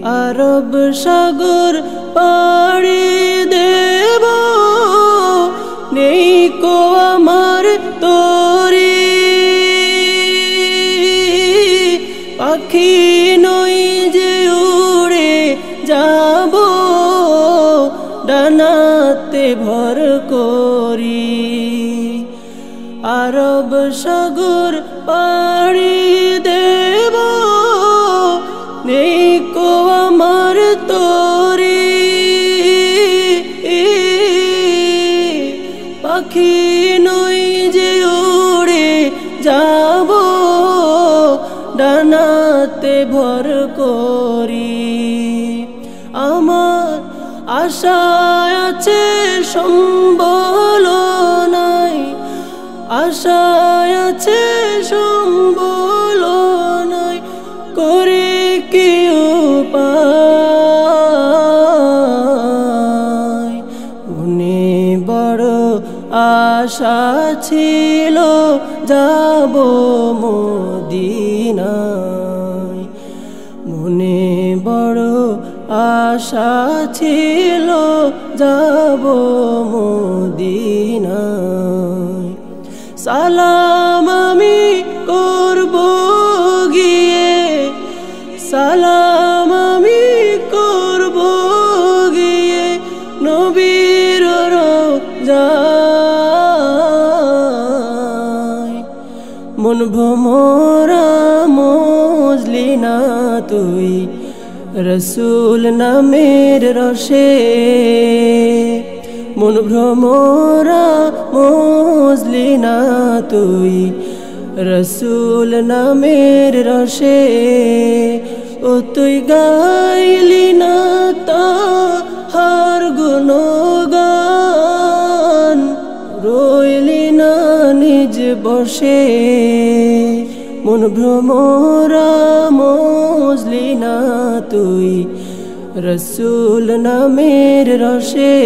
আরব সাগর পাড়ি দেব, নেই কো আমার তরি। পাখি নই যে উড়ে যাব, ডানাতে ভর করি। আরব সাগর পাড়ি দেব, নেই কো আমার তরি। পাখি নই যে উড়ে যাব, ডানাতে ভর করি। আমার আশা আছে সম্বল নাই, আশা আছে সম্বল নাই, করে কি উপায়। মনে বড় আশা ছিল যাব মদিনায়, মনে বড় আশা ছিল যাব মদিনায়। সালাম আমি করব গিয়ে, সালাম আমি করব গিয়ে নবীর রওজায়। মন ভ্রমরা মজলি না তুই রসুল নামের রসে, মন ভ্রমরা মজলি না তুই রসুল নামের রসে। ও তুই গাইলি না তাহার গুণগান, রইলি না নিজ বসে। মন ভ্রমরা মজলি না তুই রসুল নামের রসে।